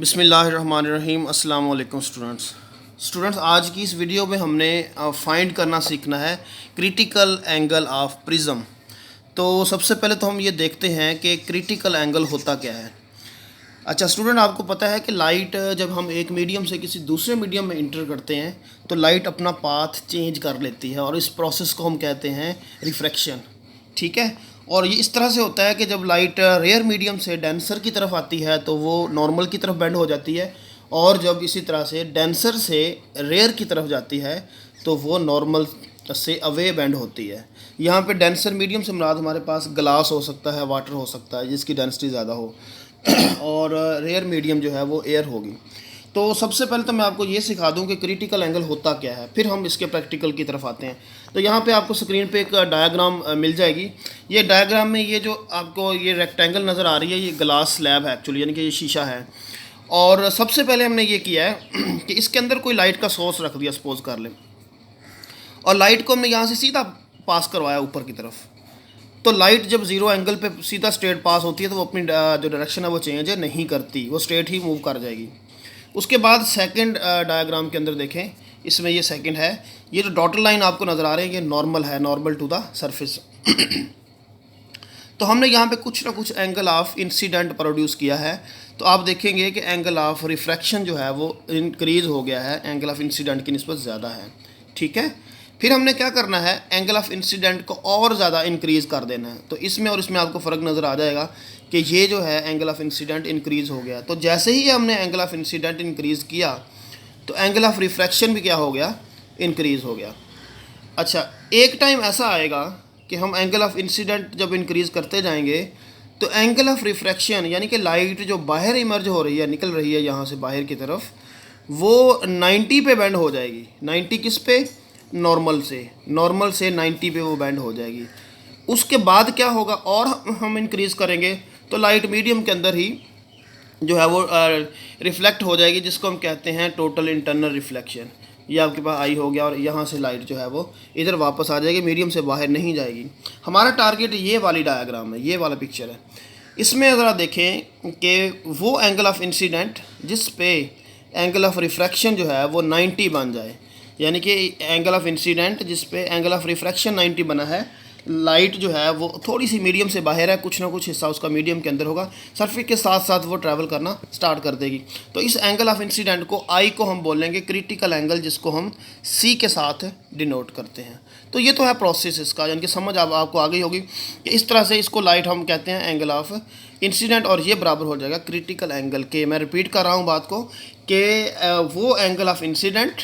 बिस्मिल्लाहिर्रहमानिर्रहीम। अस्सलाम वालेकुम स्टूडेंट्स, आज की इस वीडियो में हमने फाइंड करना सीखना है क्रिटिकल एंगल ऑफ प्रिज्म। तो सबसे पहले तो हम ये देखते हैं कि क्रिटिकल एंगल होता क्या है। अच्छा स्टूडेंट, आपको पता है कि लाइट जब हम एक मीडियम से किसी दूसरे मीडियम में इंटर करते हैं तो लाइट अपना पाथ चेंज कर लेती है और इस प्रोसेस को हम कहते हैं रिफ्रैक्शन। ठीक है, और ये इस तरह से होता है कि जब लाइट रेयर मीडियम से डेंसर की तरफ आती है तो वो नॉर्मल की तरफ बेंड हो जाती है, और जब इसी तरह से डेंसर से रेयर की तरफ जाती है तो वो नॉर्मल से अवे बेंड होती है। यहाँ पे डेंसर मीडियम से मुराद हमारे पास ग्लास हो सकता है, वाटर हो सकता है जिसकी डेंसिटी ज़्यादा हो, और रेयर मीडियम जो है वो एयर होगी। तो सबसे पहले तो मैं आपको ये सिखा दूं कि क्रिटिकल एंगल होता क्या है, फिर हम इसके प्रैक्टिकल की तरफ आते हैं। तो यहाँ पे आपको स्क्रीन पे एक डायग्राम मिल जाएगी। ये डायग्राम में ये जो आपको ये रेक्टेंगल नज़र आ रही है, ये ग्लास स्लैब है एक्चुअली, यानी कि ये शीशा है। और सबसे पहले हमने ये किया है कि इसके अंदर कोई लाइट का सोर्स रख दिया, सपोज कर लें, और लाइट को हमने यहाँ से सीधा पास करवाया ऊपर की तरफ। तो लाइट जब ज़ीरो एंगल पे सीधा स्ट्रेट पास होती है तो वो अपनी जो डायरेक्शन है वो चेंज नहीं करती, वो स्ट्रेट ही मूव कर जाएगी। उसके बाद सेकंड डायग्राम के अंदर देखें, इसमें ये सेकंड है, ये जो डॉटेड लाइन आपको नज़र आ रहे हैं ये नॉर्मल है, नॉर्मल टू द सरफेस। तो हमने यहाँ पे कुछ ना कुछ एंगल ऑफ इंसिडेंट प्रोड्यूस किया है। तो आप देखेंगे कि एंगल ऑफ रिफ्रैक्शन जो है वो इंक्रीज़ हो गया है, एंगल ऑफ इंसिडेंट की निस्बत ज़्यादा है। ठीक है, फिर हमने क्या करना है, एंगल ऑफ इंसिडेंट को और ज़्यादा इंक्रीज़ कर देना है। तो इसमें और इसमें आपको फ़र्क नज़र आ जाएगा कि ये जो है एंगल ऑफ इंसिडेंट इंक्रीज़ हो गया। तो जैसे ही हमने एंगल ऑफ इंसिडेंट इंक्रीज़ किया तो एंगल ऑफ रिफ्रैक्शन भी क्या हो गया, इंक्रीज़ हो गया। अच्छा, एक टाइम ऐसा आएगा कि हम एंगल ऑफ इंसिडेंट जब इंक्रीज़ करते जाएंगे तो एंगल ऑफ रिफ्रैक्शन यानी कि लाइट जो बाहर इमर्ज हो रही है, निकल रही है यहाँ से बाहर की तरफ, वो 90 पे बेंड हो जाएगी। 90 किस पे, नॉर्मल से, नॉर्मल से 90 पे वो बेंड हो जाएगी। उसके बाद क्या होगा, और हम इंक्रीज़ करेंगे तो लाइट मीडियम के अंदर ही जो है वो रिफ्लेक्ट हो जाएगी, जिसको हम कहते हैं टोटल इंटरनल रिफ्लेक्शन। ये आपके पास आई हो गया, और यहाँ से लाइट जो है वो इधर वापस आ जाएगी, मीडियम से बाहर नहीं जाएगी। हमारा टारगेट ये वाली डायग्राम है, ये वाला पिक्चर है। इसमें ज़रा देखें कि वो एंगल ऑफ इंसिडेंट जिस पे एंगल ऑफ रिफ्रैक्शन जो है वो 90 बन जाए, यानी कि एंगल ऑफ इंसिडेंट जिस पे एंगल ऑफ रिफ्रैक्शन 90 बना है, लाइट जो है वो थोड़ी सी मीडियम से बाहर है, कुछ ना कुछ हिस्सा उसका मीडियम के अंदर होगा, सरफेस के साथ साथ वो ट्रैवल करना स्टार्ट कर देगी। तो इस एंगल ऑफ इंसिडेंट को आई को हम बोलेंगे क्रिटिकल एंगल, जिसको हम सी के साथ डिनोट करते हैं। तो ये तो है प्रोसेस इसका, यानी कि समझ आपको आ गई होगी कि इस तरह से इसको लाइट हम कहते हैं एंगल ऑफ इंसिडेंट, और ये बराबर हो जाएगा क्रिटिकल एंगल के। मैं रिपीट कर रहा हूँ बात को कि वो एंगल ऑफ इंसिडेंट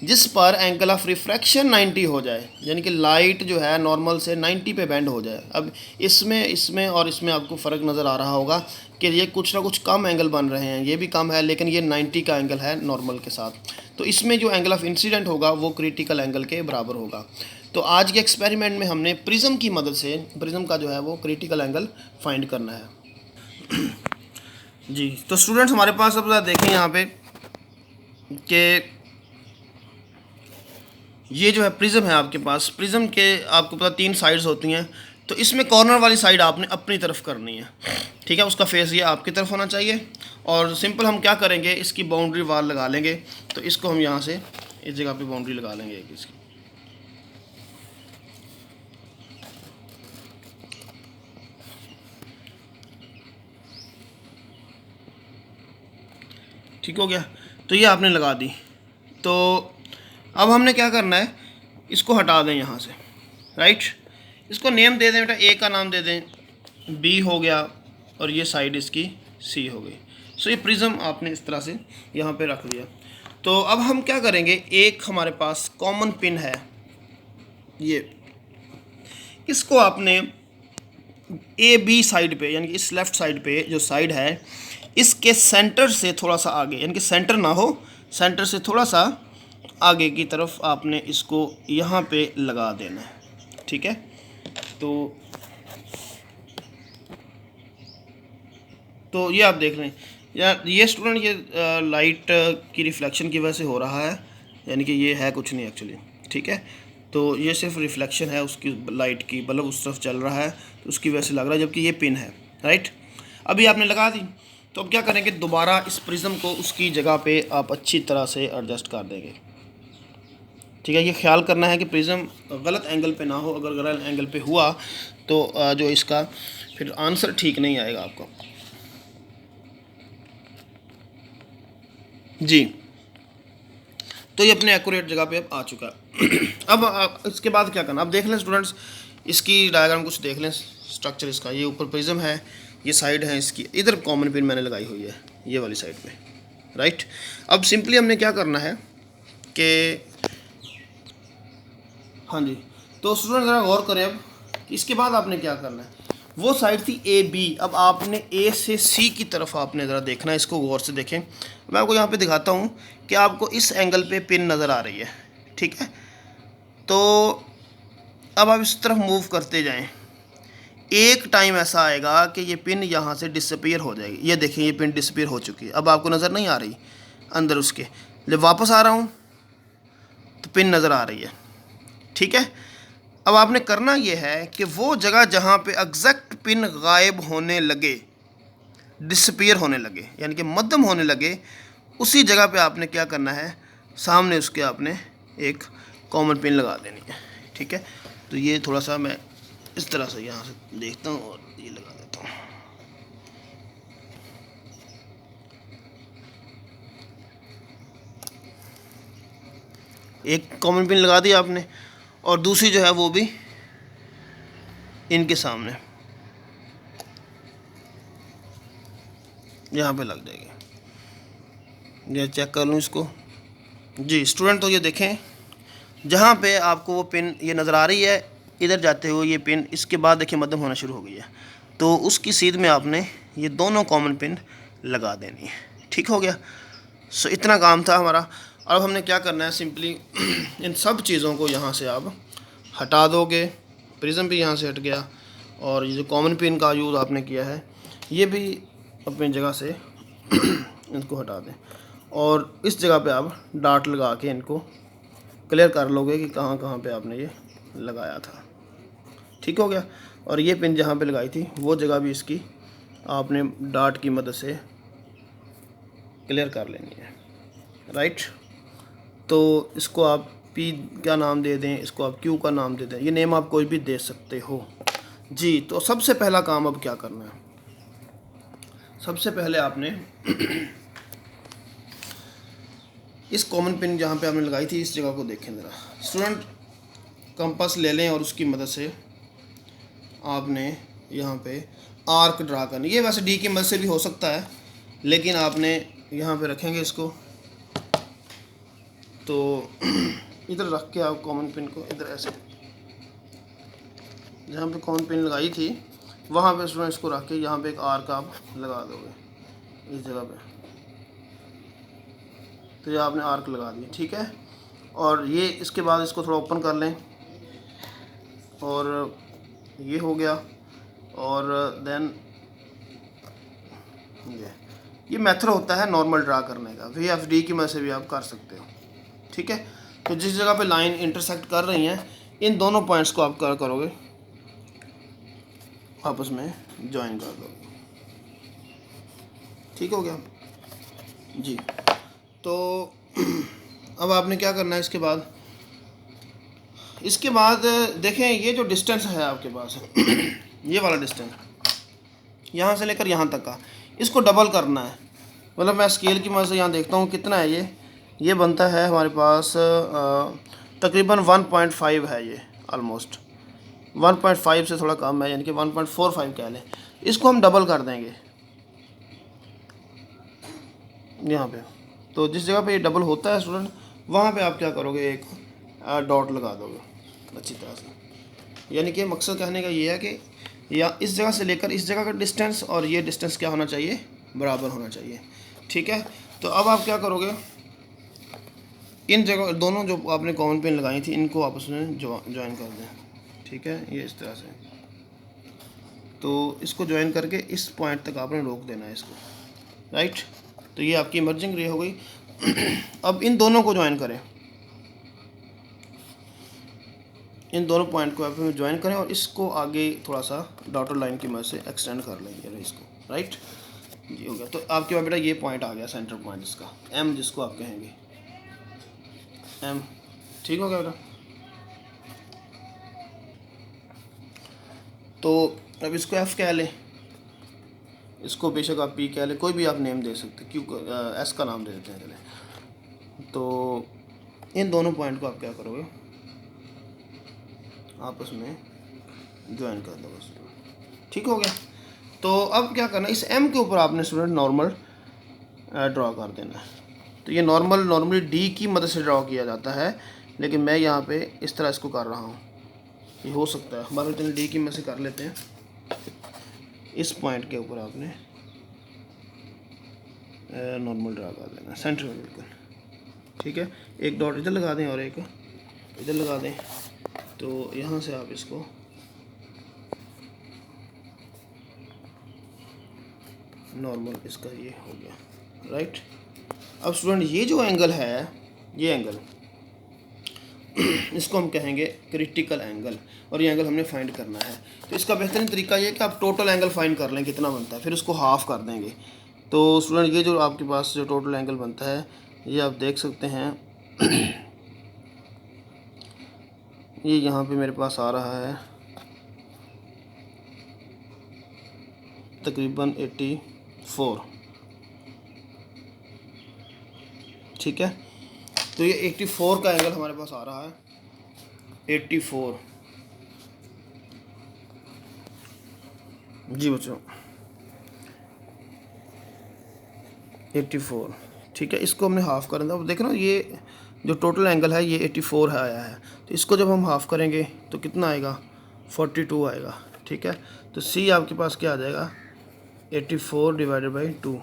जिस पर एंगल ऑफ रिफ्रैक्शन 90 हो जाए, यानी कि लाइट जो है नॉर्मल से 90 पे बेंड हो जाए। अब इसमें इसमें और इसमें आपको फ़र्क नज़र आ रहा होगा कि ये कुछ ना कुछ कम एंगल बन रहे हैं, ये भी कम है, लेकिन ये 90 का एंगल है नॉर्मल के साथ। तो इसमें जो एंगल ऑफ इंसिडेंट होगा वो क्रिटिकल एंगल के बराबर होगा। तो आज के एक्सपेरिमेंट में हमने प्रिज्म की मदद से प्रिज्म का जो है वो क्रिटिकल एंगल फाइंड करना है। जी, तो स्टूडेंट्स हमारे पास अब देखें यहाँ पे कि ये जो है प्रिज्म है आपके पास। प्रिज्म के आपको पता 3 साइड्स होती हैं, तो इसमें कॉर्नर वाली साइड आपने अपनी तरफ करनी है। ठीक है, उसका फेस ये आपकी तरफ होना चाहिए। और सिंपल हम क्या करेंगे, इसकी बाउंड्री वाल लगा लेंगे। तो इसको हम यहाँ से इस जगह पे बाउंड्री लगा लेंगे एक इसकी। ठीक हो गया, तो ये आपने लगा दी। तो अब हमने क्या करना है, इसको हटा दें यहाँ से, राइट। इसको नेम दे दें बेटा, ए का नाम दे दें, बी हो गया, और ये साइड इसकी सी हो गई। सो ये प्रिज्म आपने इस तरह से यहाँ पे रख दिया। तो अब हम क्या करेंगे, एक हमारे पास कॉमन पिन है, ये इसको आपने ए बी साइड पे, यानी कि इस लेफ़्ट साइड पे जो साइड है इसके सेंटर से थोड़ा सा आगे, यानी कि सेंटर ना हो, सेंटर से थोड़ा सा आगे की तरफ आपने इसको यहाँ पे लगा देना है। ठीक है, तो ये आप देख रहे हैं यार, ये स्टूडेंट ये लाइट की रिफ्लेक्शन की वजह से हो रहा है, यानी कि ये है कुछ नहीं एक्चुअली। ठीक है, तो ये सिर्फ रिफ्लेक्शन है उसकी, लाइट की बल्ब उस तरफ चल रहा है तो उसकी वजह से लग रहा है, जबकि ये पिन है, राइट। अभी आपने लगा दी। तो अब क्या करेंगे, दोबारा इस प्रिज्म को उसकी जगह पे आप अच्छी तरह से एडजस्ट कर देंगे। ठीक है, ये ख्याल करना है कि प्रिज्म गलत एंगल पे ना हो। अगर गलत एंगल पे हुआ तो जो इसका फिर आंसर ठीक नहीं आएगा आपको। जी, तो ये अपने एक्यूरेट जगह पे अब आ चुका है। अब इसके बाद क्या करना, अब देख लें स्टूडेंट्स, इसकी डायग्राम कुछ देख लें। स्ट्रक्चर इसका, ये ऊपर प्रिज्म है, ये साइड है इसकी, इधर कॉमन पिन मैंने लगाई हुई है ये वाली साइड पे, राइट। अब सिंपली हमने क्या करना है कि, हाँ जी, तो स्टूडेंट ज़रा गौर करें अब, इसके बाद आपने क्या करना है, वो साइड थी ए बी, अब आपने ए से सी की तरफ आपने ज़रा देखना है, इसको गौर से देखें। मैं आपको यहाँ पे दिखाता हूँ कि आपको इस एंगल पे पिन नज़र आ रही है, ठीक है। तो अब आप इस तरफ मूव करते जाएं, एक टाइम ऐसा आएगा कि ये पिन यहाँ से डिसअपीयर हो जाएगी। ये देखें, ये पिन डिसअपीयर हो चुकी है, अब आपको नज़र नहीं आ रही अंदर उसके। जब वापस आ रहा हूँ तो पिन नज़र आ रही है, ठीक है। अब आपने करना ये है कि वो जगह जहाँ पे एग्जैक्ट पिन गायब होने लगे, डिसअपीयर होने लगे, यानी कि मध्यम होने लगे, उसी जगह पे आपने क्या करना है, सामने उसके आपने एक कॉमन पिन लगा देनी है, ठीक है। तो ये थोड़ा सा मैं इस तरह से यहाँ से देखता हूँ और ये लगा देता हूँ। एक कॉमन पिन लगा दिया आपने, और दूसरी जो है वो भी इनके सामने यहाँ पे लग जाएगी। ये चेक कर लूँ इसको। जी स्टूडेंट, तो ये देखें, जहाँ पे आपको वो पिन ये नज़र आ रही है, इधर जाते हुए ये पिन, इसके बाद देखिए मध्यम होना शुरू हो गई है, तो उसकी सीध में आपने ये दोनों कॉमन पिन लगा देनी है। ठीक हो गया। सो इतना काम था हमारा। अब हमने क्या करना है, सिंपली इन सब चीज़ों को यहाँ से आप हटा दोगे। प्रिज्म भी यहाँ से हट गया, और ये जो कॉमन पिन का यूज़ आपने किया है ये भी अपनी जगह से इनको हटा दें, और इस जगह पे आप डाट लगा के इनको क्लियर कर लोगे कि कहाँ कहाँ पे आपने ये लगाया था। ठीक हो गया। और ये पिन जहाँ पे लगाई थी वो जगह भी इसकी आपने डाट की मदद से क्लियर कर लेनी है, राइट। तो इसको आप पी का नाम दे दें, इसको आप क्यू का नाम दे दें, ये नेम आप कोई भी दे सकते हो। जी, तो सबसे पहला काम अब क्या करना है, सबसे पहले आपने इस कॉमन पिन जहाँ पे आपने लगाई थी इस जगह को देखें ज़रा। स्टूडेंट कंपास ले लें और उसकी मदद से आपने यहाँ पे आर्क ड्रा करनी। ये वैसे डी की मदद से भी हो सकता है, लेकिन आपने यहाँ पे रखेंगे इसको, तो इधर रख के आप कॉमन पिन को इधर ऐसे, जहाँ पे कॉमन पिन लगाई थी वहाँ पे स्टूडेंट इसको रख के यहाँ पे एक आर्क आप लगा दोगे इस जगह पे। तो ये आपने आर्क लगा दिया, ठीक है। और ये इसके बाद इसको थोड़ा ओपन कर लें, और ये हो गया। और देन ये मेथड होता है नॉर्मल ड्रा करने का, VFD की मदद से भी आप कर सकते हो, ठीक है। तो जिस जगह पे लाइन इंटरसेक्ट कर रही हैं इन दोनों पॉइंट्स को आप क्या करोगे, आपस में ज्वाइन कर दोगे। ठीक हो गया जी। तो अब आपने क्या करना है, इसके बाद देखें, ये जो डिस्टेंस है आपके पास ये वाला डिस्टेंस यहाँ से लेकर यहाँ तक का, इसको डबल करना है। मतलब मैं स्केल की मदद से यहाँ देखता हूँ कितना है ये बनता है हमारे पास तकरीबन 1.5 है, ये ऑलमोस्ट 1.5 से थोड़ा कम है, यानी कि 1.45 कह लें। इसको हम डबल कर देंगे यहाँ पे। तो जिस जगह पे ये डबल होता है स्टूडेंट, वहाँ पे आप क्या करोगे, एक डॉट लगा दोगे अच्छी तरह से। यानी कि मकसद कहने का ये है कि या इस जगह से लेकर इस जगह का डिस्टेंस और ये डिस्टेंस क्या होना चाहिए, बराबर होना चाहिए, ठीक है। तो अब आप क्या करोगे, इन जगह दोनों जो आपने कॉमन पिन लगाई थी इनको आपस में ज्वाइन कर दें, ठीक है, ये इस तरह से। तो इसको ज्वाइन करके इस पॉइंट तक आपने रोक देना है इसको, राइट। तो ये आपकी इमर्जिंग रे हो गई। अब इन दोनों को ज्वाइन करें, इन दोनों पॉइंट को आप ज्वाइन करें और इसको आगे थोड़ा सा डॉटर लाइन की मदद से एक्सटेंड कर लेंगे इसको, राइट। ये हो गया। तो आपके पास बेटा ये पॉइंट आ गया, सेंटर पॉइंट इसका, एम जिसको आप कहेंगे, एम। ठीक हो गया बेटा। तो अब इसको एफ कह लें, इसको बेशक आप पी कह लें, कोई भी आप नेम दे सकते, क्यों एस का नाम दे देते हैं चले। तो इन दोनों पॉइंट को आप क्या करोगे, आपस में ज्वाइन कर दो बस। ठीक हो गया। तो अब क्या करना है, इस एम के ऊपर आपने स्टूडेंट नॉर्मल ड्रॉ कर देना है। तो ये नॉर्मली डी की मदद से ड्रॉ किया जाता है, लेकिन मैं यहाँ पे इस तरह इसको कर रहा हूँ। ये हो सकता है हमारे चलिए डी की मदद से कर लेते हैं। इस पॉइंट के ऊपर आपने नॉर्मल ड्रा कर देना सेंटर में बिल्कुल। ठीक है, एक डॉट इधर लगा दें और एक इधर लगा दें। तो यहाँ से आप इसको नॉर्मल इसका ये हो गया, राइट। अब स्टूडेंट ये जो एंगल है, ये एंगल इसको हम कहेंगे क्रिटिकल एंगल, और ये एंगल हमने फाइंड करना है। तो इसका बेहतरीन तरीका ये है कि आप टोटल एंगल फाइंड कर लें कितना बनता है, फिर उसको हाफ कर देंगे। तो स्टूडेंट ये जो आपके पास जो टोटल एंगल बनता है, ये आप देख सकते हैं ये यहाँ पे मेरे पास आ रहा है तकरीबन 84। ठीक है, तो ये 84 का एंगल हमारे पास आ रहा है, 84। जी बच्चों 84। ठीक है, इसको हमने हाफ़ कर दिया। अब देख रहे हो ये जो टोटल एंगल है ये 84 है आया है, तो इसको जब हम हाफ़ करेंगे तो कितना आएगा, 42 आएगा। ठीक है, तो सी आपके पास क्या आ जाएगा, 84 डिवाइडेड बाई 2,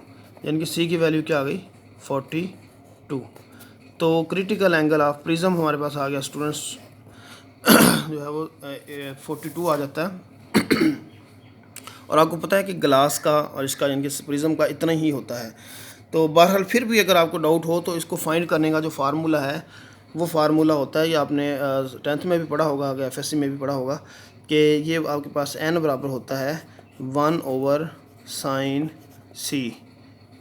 यानी कि सी की वैल्यू क्या आ गई, 42। तो क्रिटिकल एंगल ऑफ प्रिज्म हमारे पास आ गया स्टूडेंट्स जो है वो 42 आ जाता है। और आपको पता है कि ग्लास का और इसका यानी कि प्रिज्म का इतना ही होता है। तो बहरहाल फिर भी अगर आपको डाउट हो तो इसको फाइंड करने का जो फार्मूला है वो फार्मूला होता है, ये आपने 10th में भी पढ़ा होगा, अगर FSC में भी पढ़ा होगा, कि ये आपके पास n बराबर होता है 1/sin c।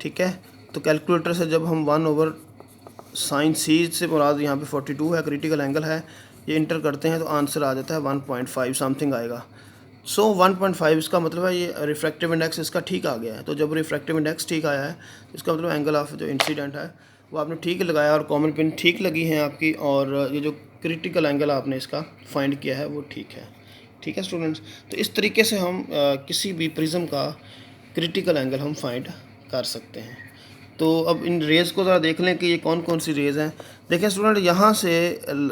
ठीक है, तो कैलकुलेटर से जब हम 1/sin c से मुराद यहाँ पे 42 है, क्रिटिकल एंगल है, ये इंटर करते हैं तो आंसर आ जाता है 1.5 समथिंग आएगा। सो 1.5 इसका मतलब है ये रिफ्रैक्टिव इंडेक्स इसका ठीक आ गया है। तो जब रिफ्रैक्टिव इंडेक्स ठीक आया है इसका मतलब एंगल ऑफ जो इंसिडेंट है वो आपने ठीक लगाया और कॉमन पिन ठीक लगी है आपकी, और ये जो क्रिटिकल एंगल आपने इसका फाइंड किया है वो ठीक है। ठीक है स्टूडेंट्स, तो इस तरीके से हम किसी भी प्रिज्म का क्रिटिकल एंगल हम फाइंड कर सकते हैं। तो अब इन रेज़ को ज़रा देख लें कि ये कौन कौन सी रेज़ हैं। देखें स्टूडेंट, यहाँ से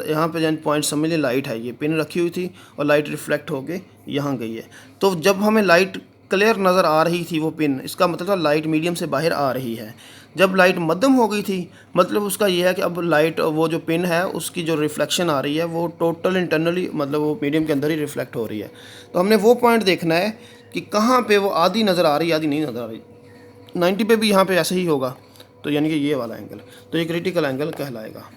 यहाँ पे जन पॉइंट समझ लें लाइट है, ये पिन रखी हुई थी और लाइट रिफ्लेक्ट होके यहाँ गई है। तो जब हमें लाइट क्लियर नज़र आ रही थी वो पिन, इसका मतलब था लाइट मीडियम से बाहर आ रही है। जब लाइट मध्यम हो गई थी मतलब उसका ये है कि अब लाइट वो जो पिन है उसकी जो रिफ्लेक्शन आ रही है वो टोटल इंटरनली मतलब वो मीडियम के अंदर ही रिफ्लेक्ट हो रही है। तो हमने वो पॉइंट देखना है कि कहाँ पे वो आधी नज़र आ रही है आधी नहीं नज़र आ रही। 90 पे भी यहाँ पे ऐसे ही होगा, तो यानी कि ये वाला एंगल, तो ये क्रिटिकल एंगल कहलाएगा।